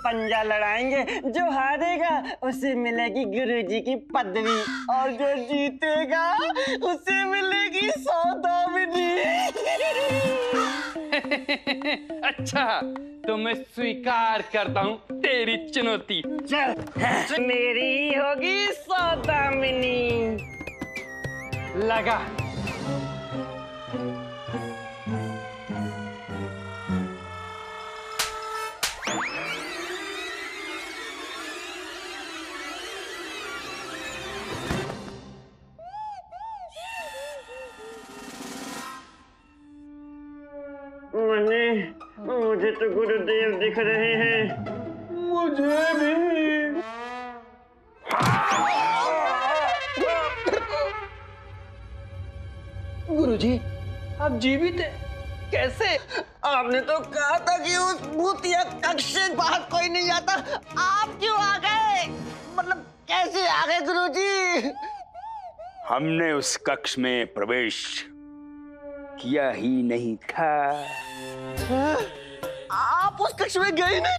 पंजा लड़ाएंगे। जो हारेगा उसे मिलेगी गुरुजी की पदवी और जो जीतेगा उसे मिलेगी सौदामिनी। अच्छा, तो मैं स्वीकार करता हूँ तेरी चुनौती। चल, मेरी होगी सौदामिनी। लगा। मुझे तो गुरुदेव दिख रहे हैं। मुझे भी। गुरुजी, आप जीवित हैं? कैसे? आपने तो कहा था कि उस भूतिया कक्ष से बाहर कोई नहीं आता। आप क्यों आ गए? मतलब कैसे आ गए गुरुजी? हमने उस कक्ष में प्रवेश किया ही नहीं था। आप उस कक्ष में गए नहीं?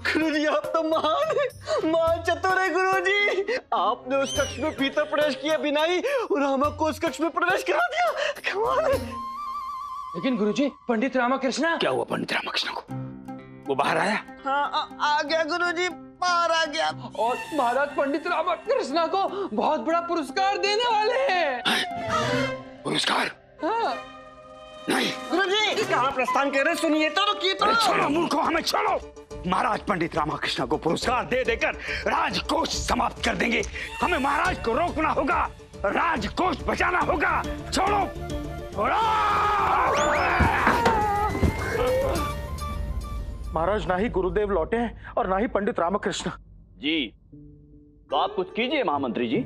गुरुजी, आप तो महान चतुर है गुरुजी। आपने उस कक्ष में भीतर प्रवेश किया बिना ही और हमको उस कक्ष में प्रवेश करा दिया। कमाल है। लेकिन गुरुजी, पंडित रामकृष्ण। क्या हुआ पंडित रामकृष्ण को? वो बाहर आया? हाँ, आ गया गुरुजी, बाहर आ गया। और महाराज पंडित रामकृष्ण को बहुत बड़ा पुरस्कार देने वाले हैं। पुरस्कार? हाँ। नहीं गुरुजी, कहाँ प्रस्थान कर रहे? सुनिए तो छोड़ो मूर्खों, हमें छोड़ो। महाराज पंडित रामकृष्ण को पुरस्कार दे देकर राजकोष समाप्त कर देंगे। हमें महाराज को रोकना होगा, राजकोष बचाना होगा। छोड़ो छोड़ो। महाराज, ना ही गुरुदेव लौटे हैं और ना ही पंडित रामकृष्ण जी। तो आप कुछ कीजिए महामंत्री जी।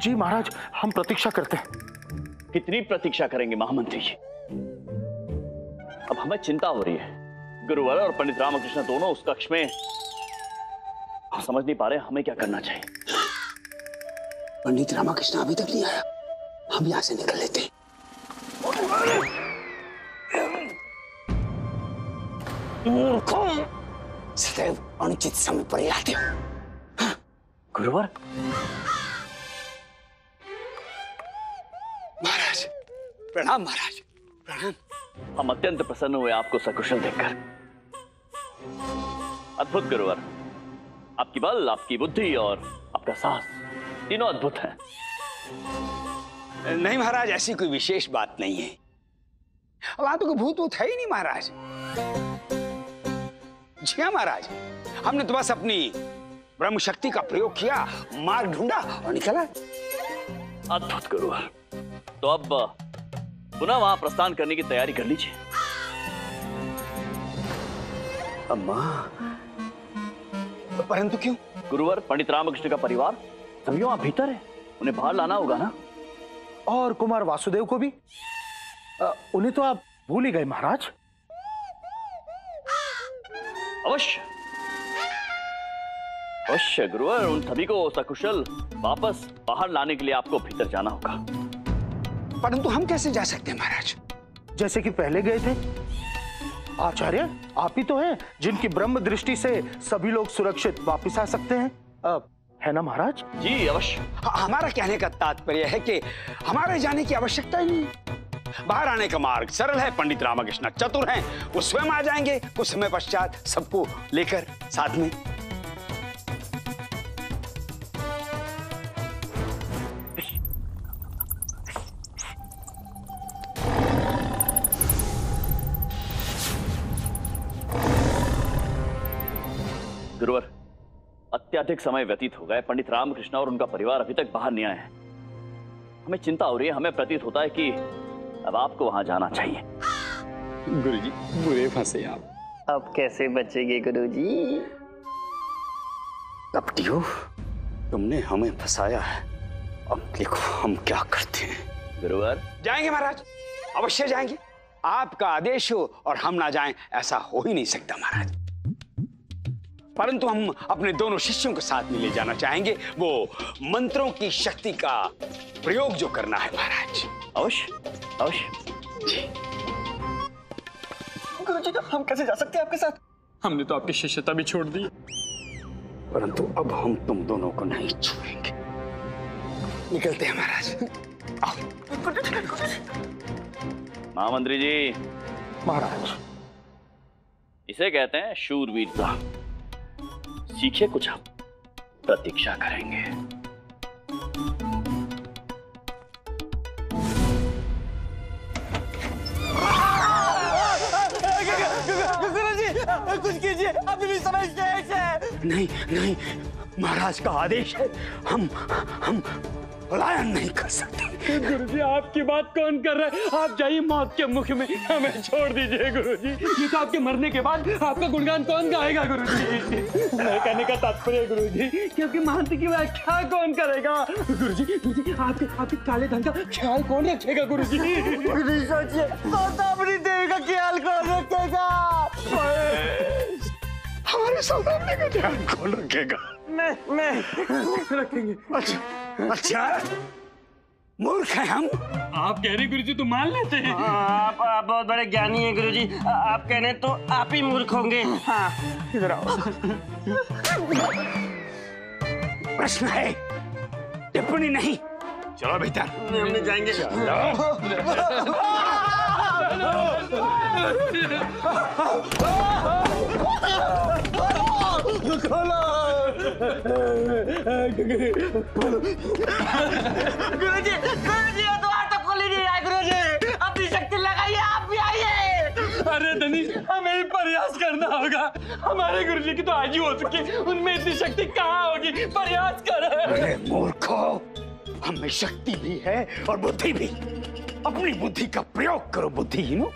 जी महाराज, हम प्रतीक्षा करते हैं। कितनी प्रतीक्षा करेंगे महामंत्री जी? अब हमें चिंता हो रही है। गुरुवर और पंडित रामकृष्ण दोनों उस कक्ष में, हम समझ नहीं पा रहे हमें क्या करना चाहिए। पंडित रामकृष्ण अभी तक नहीं आया, हम यहां से निकल लेते हैं। मूर्खों, सदैव अनुचित समय पर आते हो। गुरुवर, महाराज प्रणाम। महाराज प्रणाम। हम अत्यंत प्रसन्न हुए आपको सकुशल देखकर। अद्भुत गुरुवर, आपकी बल, आपकी बुद्धि और आपका साहस तीनों अद्भुत हैं। नहीं महाराज, ऐसी कोई विशेष बात नहीं है। वहां तो कोई भूत वूत है ही नहीं महाराज। जी हाँ महाराज, हमने तो बस अपनी ब्रह्म शक्ति का प्रयोग किया, मार्ग ढूंढा और निकला। अद्भुत गुरुवर। तो अब पुनः वहां प्रस्थान करने की तैयारी कर लीजिए। अम्मा, परंतु क्यों? गुरुवर, पंडित रामकृष्ण का परिवार सभी वहां भीतर है, उन्हें बाहर लाना होगा ना। और कुमार वासुदेव को भी? उन्हें तो आप भूल ही गए महाराज। अवश्य अवश्य गुरुवर, उन सभी को सकुशल वापस बाहर लाने के लिए आपको भीतर जाना होगा। परंतु हम कैसे जा सकते हैं महाराज? जैसे कि पहले गए थे। आचार्य, आप ही तो हैं जिनकी ब्रह्म दृष्टि से सभी लोग सुरक्षित वापस आ सकते हैं, है ना महाराज? जी अवश्य। हमारा कहने का तात्पर्य है कि हमारे जाने की आवश्यकता ही नहीं। बाहर आने का मार्ग सरल है। पंडित रामकृष्ण चतुर हैं, वो स्वयं आ जाएंगे कुछ समय पश्चात सबको लेकर साथ में। गुरुवर, अत्यधिक समय व्यतीत हो गए। पंडित रामकृष्ण और उनका परिवार अभी तक बाहर नहीं आए हैं। हमें चिंता हो रही है। हमें प्रतीत होता है कि अब आपको वहां जाना चाहिए। गुरुजी, बुरे फंसे आप। अब कैसे बचेंगे गुरुजी? कपटियो, तुमने हमें फंसाया है। अब देखो हम क्या करते हैं। गुरुवर, जाएंगे महाराज, अवश्य जाएंगे। आपका आदेश हो और हम ना जाएं, ऐसा हो ही नहीं सकता महाराज। परंतु हम अपने दोनों शिष्यों के साथ में ले जाना चाहेंगे, वो मंत्रों की शक्ति का प्रयोग जो करना है महाराज। अवश्य अवश्य। गुरुजी, गुरुजी, हम कैसे जा सकते हैं आपके साथ? हमने तो आपकी शिष्यता भी छोड़ दी। परंतु अब हम तुम दोनों को नहीं छोड़ेंगे। निकलते हैं महाराज। महामंत्री जी, महाराज, इसे कहते हैं शूरवीरता। सीखिए कुछ, आप प्रतीक्षा करेंगे। गुरुजी, कुछ कीजिए, अभी भी समय शेष है। नहीं नहीं, महाराज का आदेश है, हम पलायन नहीं कर सकते। गुरुजी, आपकी बात कौन कर रहा है? आप जाइए मौत के मुख में, हमें छोड़ दीजिए गुरुजी। ये तो आपके मरने के बाद आपका गुणगान कौन गाएगा गुरुजी? मैं कहने का तात्पर्य गुरुजी, क्योंकि महंत की व्याख्या कौन करेगा? गुरुजी, गुरुजी, आपके काले धन का ख्याल कौन रखेगा गुरुजी? गुरुजी सोचिए, सौदामिनी देवी का ख्याल कौन रखेगा? हमारे सौदामिनी का ख्याल कौन रखेगा? मैं रखेंगे। अच्छा, मूर्ख हैं हम। आप कह रहे गुरुजी तो मान लेते हैं। आप बहुत बड़े ज्ञानी हैं गुरुजी, आप कहने तो आप ही मूर्ख होंगे। हाँ, इधर आओ। प्रश्न है, टिप्पणी नहीं। चलो भीतर। हम नहीं जाएंगे। गुरुजी, गुरुजी, ये द्वार तो खोल ही नहीं रहा है गुरुजी। अपनी शक्ति लगाइए, आप भी आइए। अरे धनी, हमें भी प्रयास करना होगा। हमारे गुरुजी की तो आज ही हो चुकी है, उनमें इतनी शक्ति कहाँ होगी? प्रयास कर। अरे मूर्खो, हमें शक्ति भी है और बुद्धि भी। अपनी बुद्धि का प्रयोग करो बुद्धिहीनो।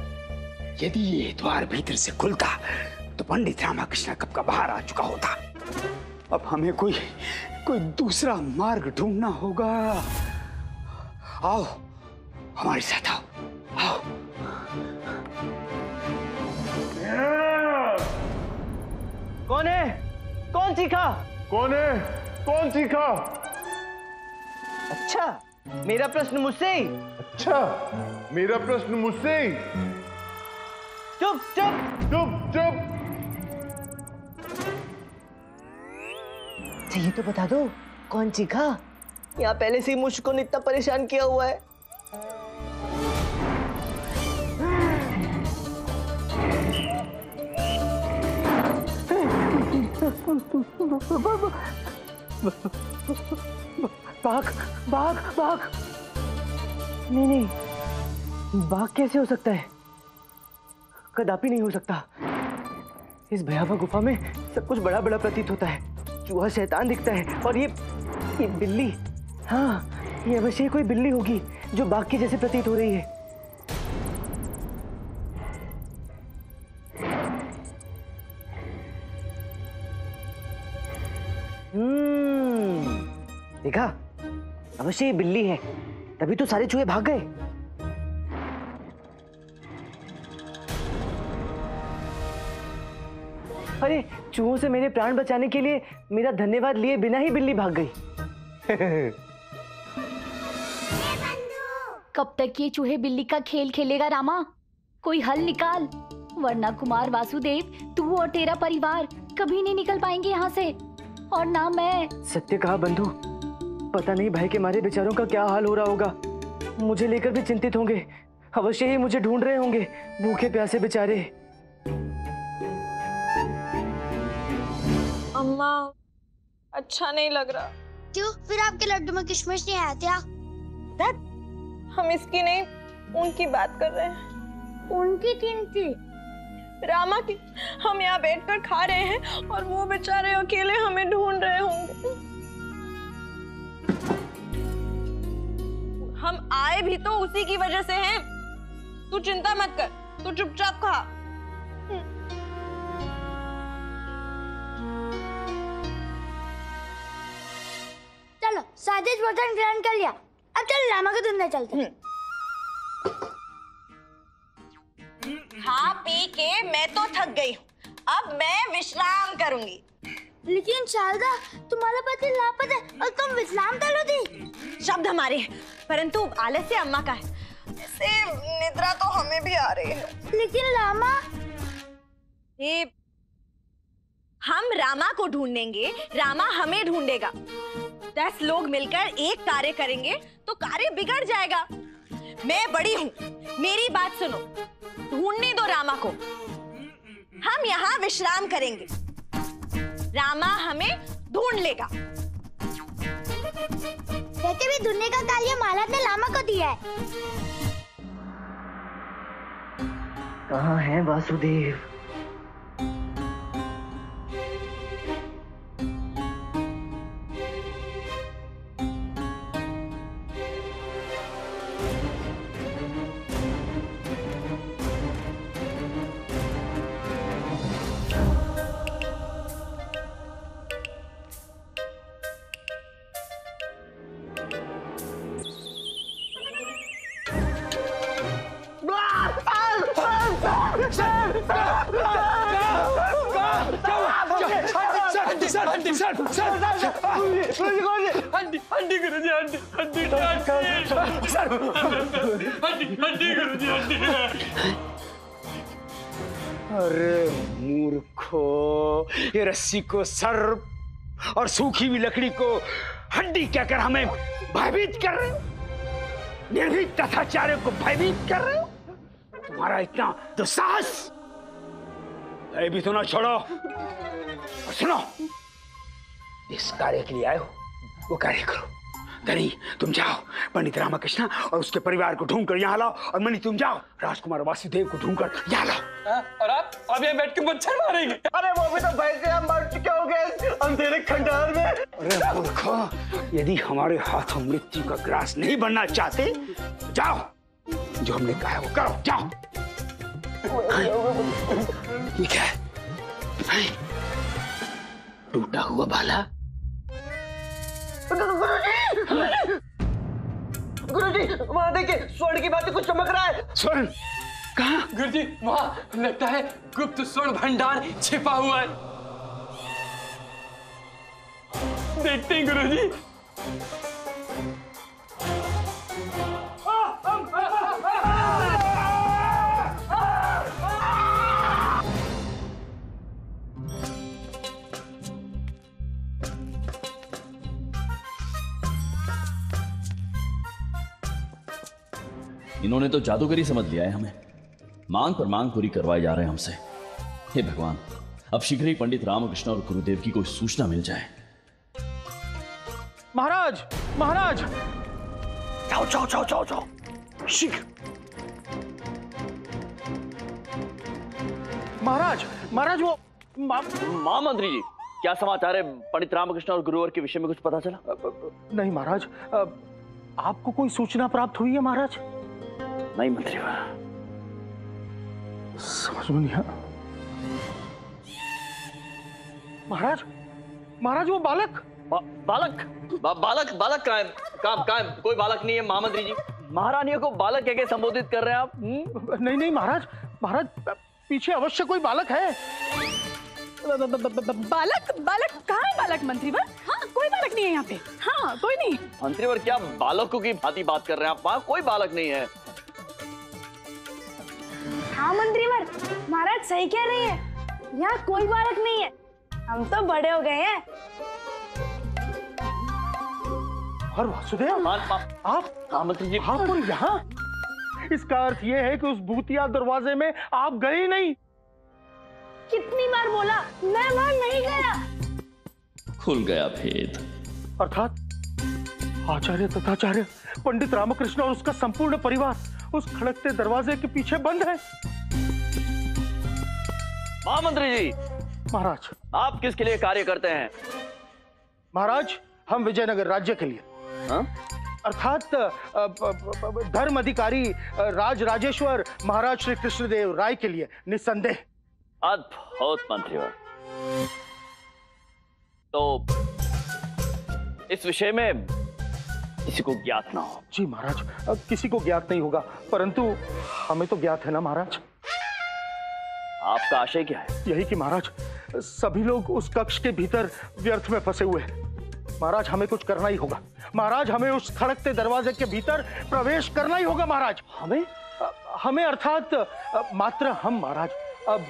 यदि ये द्वार भीतर से खुलता तो पंडित रामकृष्ण कब का बाहर आ चुका होता। अब हमें कोई दूसरा मार्ग ढूंढना होगा। आओ, हमारे साथ आओ। आओ। कौन है? कौन सीखा? कौन है? कौन सीखा? अच्छा, मेरा प्रश्न मुझसे ही। अच्छा, मेरा प्रश्न मुझसे ही। चुप चुप चुप चुप। ये तो बता दो, कौन सीखा? यहाँ पहले से ही मुझको इतना परेशान किया हुआ है। बाघ, बाघ, बाघ। नहीं, बाघ कैसे हो सकता है? कदापि नहीं हो सकता। इस भयावह गुफा में सब कुछ बड़ा बड़ा प्रतीत होता है। चूहा शैतान दिखता है और ये बिल्ली, हाँ, ये अवश्य ही कोई बिल्ली होगी जो बाघ की जैसे प्रतीत हो रही है। देखा, अवश्य ये बिल्ली है, तभी तो सारे चूहे भाग गए। अरे, चूहों से मेरे प्राण बचाने के लिए मेरा धन्यवाद लिए बिना ही बिल्ली भाग गई। कब तक ये चूहे बिल्ली का खेल खेलेगा रामा? कोई हल निकाल, वरना कुमार वासुदेव, तू और तेरा परिवार कभी नहीं निकल पाएंगे यहाँ से, और ना मैं। सत्य कहा बंधु, पता नहीं भाई के मारे बेचारों का क्या हाल हो रहा होगा। मुझे लेकर भी चिंतित होंगे, अवश्य ही मुझे ढूंढ रहे होंगे, भूखे प्यासे बेचारे। अम्मा, अच्छा नहीं लग रहा। क्यों? फिर आपके लड्डू में किशमिश नहीं आया क्या? हम इसकी नहीं, उनकी बात कर रहे हैं। उनकी किन की? रामा की। हम यहाँ बैठकर खा रहे हैं और वो बेचारे अकेले हमें ढूंढ रहे होंगे। हम आए भी तो उसी की वजह से हैं। तू चिंता मत कर, तू चुपचाप खा। चलो, साजिश बर्तन ग्रहण कर लिया, अब चल लामा को ढूंढने चलते हैं। खा पी के मैं तो थक गई हूँ, अब मैं विश्राम करूंगी। लेकिन शारदा, तुम्हारा पति लापता है और तुम विश्राम कर लो थी। शब्द हमारे हैं, परंतु आलस्य अम्मा का है। ऐसे निद्रा तो हमें भी आ रही है। लेकिन लामा, ये हम रामा को ढूंढेंगे, रामा हमें ढूंढेगा। 10 लोग मिलकर एक कार्य करेंगे तो कार्य बिगड़ जाएगा। मैं बड़ी हूं, मेरी बात सुनो। ढूंढने दो रामा को, हम यहाँ विश्राम करेंगे, रामा हमें ढूंढ लेगा। वैसे भी ढूंढने का कार्य महाराज ने लामा को दिया है। कहाँ है वासुदेव? अरे मूर्खो, ये रस्सी को सर्प और सूखी हुई लकड़ी को हड्डी कहकर हमें भयभीत कर रहे हो, निर्भीक तथाचार्य को भयभीत कर रहे हो। तुम्हारा इतना दुस्साहस, भी तो ना छोड़ो। और सुनो, जिस कार्य के लिए आए हो वो कार्य करो। धनी तुम जाओ पंडित रामकृष्ण और उसके परिवार को ढूंढकर यहाँ लाओ, और मणि तुम जाओ राजकुमार वासुदेव को ढूंढकर यहाँ लाओ। और आप अब यहाँ बैठ के मच्छर मारेंगे? अरे वो भी तो वैसे हम मर चुके होंगे अंधेरे खंडार में। अरे मूर्खो, यदि हमारे हाथों मृत्यु का ग्रास नहीं बनना चाहते, जाओ, जो हमने कहा है वो करो, जाओ। ये क्या है? टूटा हुआ भाला? गुरुजी वहाँ देखिए, स्वर्ण की बातें कुछ चमक रहा है। स्वर्ण कहाँ? गुरुजी वहाँ लगता है गुप्त स्वर्ण भंडार छिपा हुआ है। देखते हैं गुरुजी। इन्होंने तो जादूगरी समझ लिया है हमें। मांग पर मांग पूरी करवाए जा रहे हैं हमसे। हे भगवान, अब शीघ्र ही पंडित रामकृष्ण और गुरुदेव की कोई सूचना मिल जाए। महाराज, महाराज, जाओ जाओ जाओ जाओ जाओ शीघ्र। महाराज, महाराज वो महामंत्री जी, क्या समाचार है? पंडित रामकृष्ण और गुरुवर के विषय में कुछ पता चला? नहीं महाराज, आपको कोई सूचना प्राप्त हुई है महाराज? नहीं मंत्री, समझ में नहीं आया। महाराज, महाराज वो बालक बालक कहाँ है? कोई बालक नहीं है महामंत्री जी। महारानियों को बालक कह के संबोधित कर रहे हैं आप? नहीं नहीं महाराज, महाराज पीछे अवश्य कोई बालक है। बालक कहाँ है बालक मंत्रीवर? हाँ कोई बालक नहीं है यहाँ पे। हाँ कोई नहीं। मंत्रीवर क्या बालकों की भांति बात कर रहे हैं आप? वहाँ कोई बालक नहीं है। हाँ मंत्रीवर, महाराज सही कह रही है, यहाँ कोई बालक नहीं है, हम तो बड़े हो गए हैं। और वासुदेव आप मंत्री जी, आप और यहाँ? इसका अर्थ यह है कि उस भूतिया दरवाजे में आप गए नहीं। कितनी बार बोला, मैं वहां नहीं गया। खुल गया भेद। अर्थात आचार्य तथाचार्य पंडित रामकृष्ण और उसका संपूर्ण परिवार उस खड़कते दरवाजे के पीछे बंद है। महामंत्री जी, महाराज आप किसके लिए कार्य करते हैं? महाराज, हम विजयनगर राज्य के लिए, अर्थात धर्म अधिकारी राज राजेश्वर महाराज श्री कृष्णदेव राय के लिए निस्संदेह। अद्भुत मंत्रीवर। तो इस विषय में किसी को ज्ञात ना हो? जी महाराज, किसी को ज्ञात नहीं होगा, परंतु हमें तो ज्ञात है ना महाराज। आपका आशय क्या है? यही कि महाराज, सभी लोग उस कक्ष के भीतर व्यर्थ में फंसे हुए हैं। महाराज हमें कुछ करना ही होगा। महाराज हमें उस खड़कते दरवाजे के भीतर प्रवेश करना ही होगा महाराज। हमें अर्थात मात्र हम महाराज। अब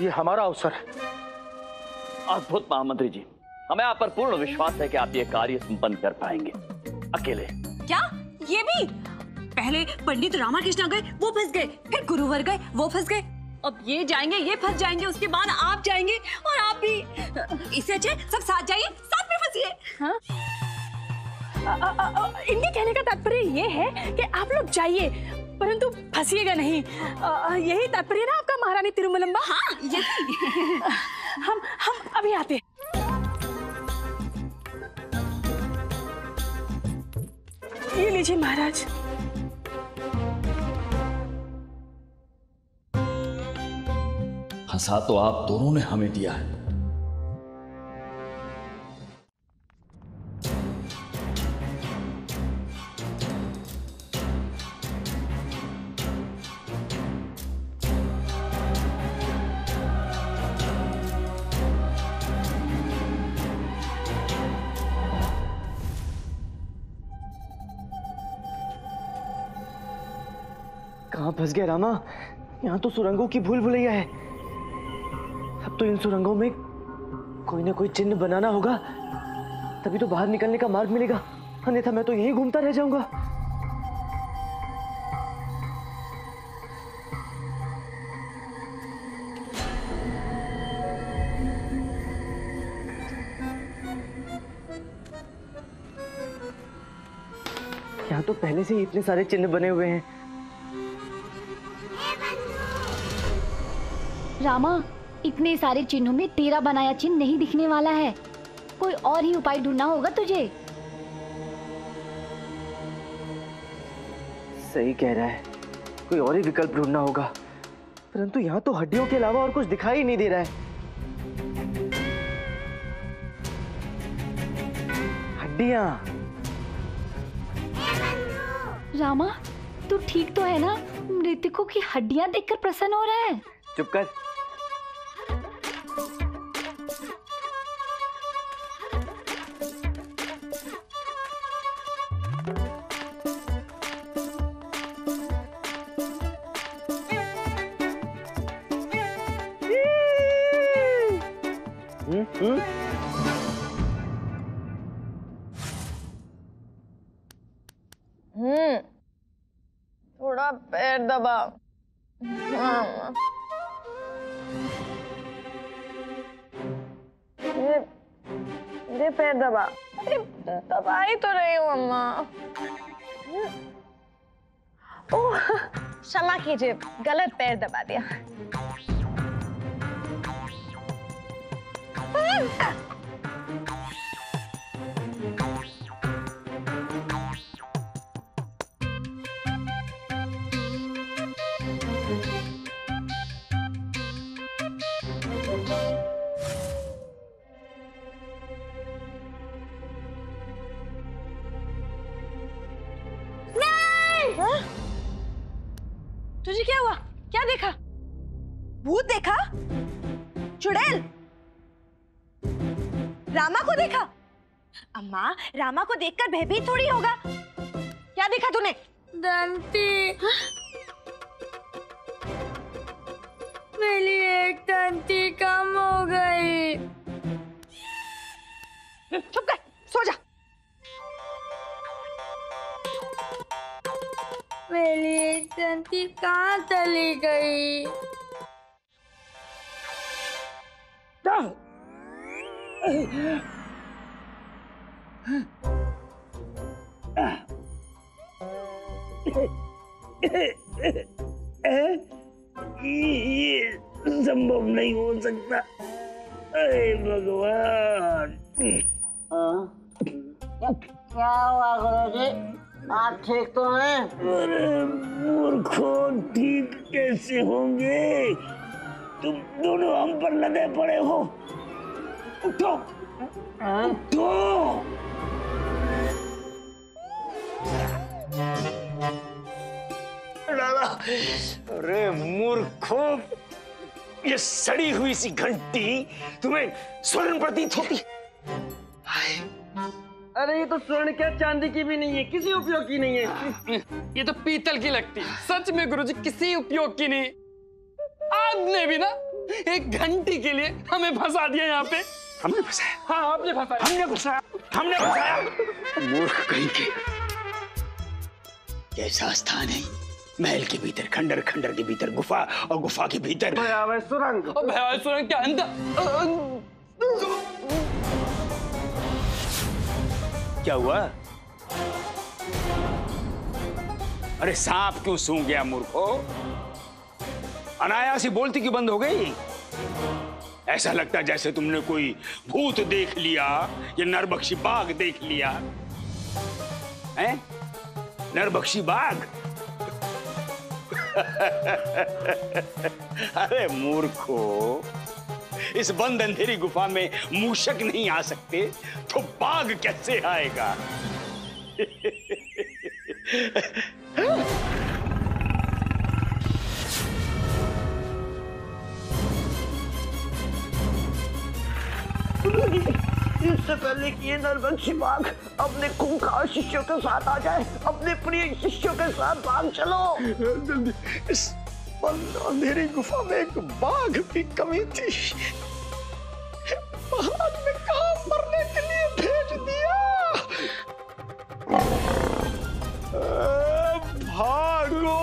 ये हमारा अवसर है। अद्भुत महामंत्री जी, हमें आप पर पूर्ण विश्वास है कि आप ये कार्य संपन्न कर पाएंगे अकेले। क्या ये भी? पहले पंडित रामाकृष्ण गए, वो फंस गए, फिर गुरुवर गए, वो फंस गए, अब ये जाएंगे, ये फंस जाएंगे, उसके बाद आप जाएंगे और आप भी। इससे अच्छे सब साथ जाइए, साथ में फंसिए। हाँ? इनके कहने का तात्पर्य ये है कि आप लोग जाइए परंतु फंसिएगा नहीं। यही तात्पर्य ना आपका महारानी तिरुमलम्बा? हाँ यही। हम अभी आते हैं। ये लीजिए महाराज। हंसा तो आप दोनों ने हमें दिया है। कहाँ फंस गया रामा? यहाँ तो सुरंगों की भूल भुलैया है। अब तो इन सुरंगों में कोई ना कोई चिन्ह बनाना होगा, तभी तो बाहर निकलने का मार्ग मिलेगा, अन्यथा मैं तो यहीं घूमता रह जाऊंगा। यहाँ तो पहले से ही इतने सारे चिन्ह बने हुए हैं। रामा, इतने सारे चिन्हों में तेरा बनाया चिन्ह नहीं दिखने वाला है। कोई और ही उपाय ढूंढना होगा तुझे। सही कह रहा है, कोई और ही विकल्प ढूंढना होगा, परंतु यहाँ तो हड्डियों के अलावा और कुछ दिखाई नहीं दे रहा है। हड्डियाँ। रामा, तू ठीक तो है ना? मृतकों की हड्डियां देखकर प्रसन्न हो रहा है। चुप कर। थोड़ा पैर दबा। मेरे पैर दबा। अरे दबा ही तो रही हूँ अम्मा। ओह, क्षमा कीजिए, गलत पैर दबा दिया। तुझे क्या हुआ? क्या देखा? भूत देखा? चुड़ैल? रामा को देखा? अम्मा, रामा को देखकर भयभीत थोड़ी होगा। क्या देखा तूने? दंती। मेरी एक दंती कम हो गई। चुप कर, सो जा। मेरी एक दंती कहाँ चली गई? ये संभव नहीं हो सकता। अरे भगवान। क्या हुआ गुरुजी? आप ठीक तो हैं? अरे मूर्खों, ठीक कैसे होंगे? तुम दोनों हम पर लदे पड़े हो। उठो, उठो। अरे मूर्खों, ये सड़ी हुई सी घंटी तुम्हें स्वर्ण प्रतीत होती? अरे ये तो स्वर्ण क्या, चांदी की भी नहीं है, किसी उपयोग की नहीं है। ये तो पीतल की लगती है। सच में गुरुजी, किसी उपयोग की नहीं। आपने भी ना एक घंटे के लिए हमें फंसा दिया यहाँ पे। हमने फंसाया? हाँ आपने फंसाया। हमने फंसाया। मूर्ख कहीं के। कैसा स्थान है महल के भीतर, खंडर, खंडर के भीतर गुफा, और गुफा के भीतर भयावह सुरंग। और भयावह सुरंग के अंदर क्या हुआ? अरे सांप क्यों सूंघ गया मूर्खो? अनायास ही बोलती क्यों बंद हो गई? ऐसा लगता है जैसे तुमने कोई भूत देख लिया या नरबख्शी बाघ देख लिया है। नरबख्शी बाघ? अरे मूर्खो, इस बंद अंधेरी गुफा में मूषक नहीं आ सकते तो बाघ कैसे आएगा? इससे पहले कि ये नरबख्शी बाघ अपने खूंखार शिष्यों के साथ आ जाए, अपने प्रिय शिष्यों के साथ भाग चलो। इस बंद अंधेरी गुफा में एक बाघ की कमी थी। महाराज ने कहा मरने के लिए भेज दिया। भागो!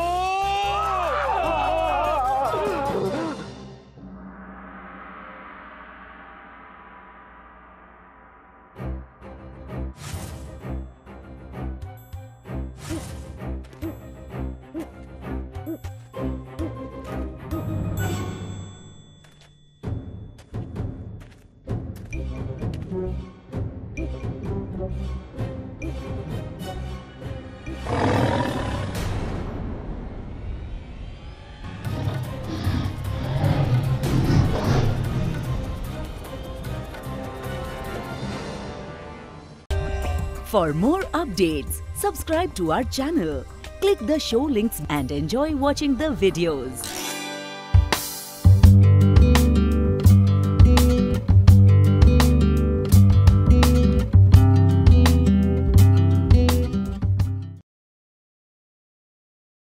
For more updates, subscribe to our channel, click the show links and enjoy watching the videos.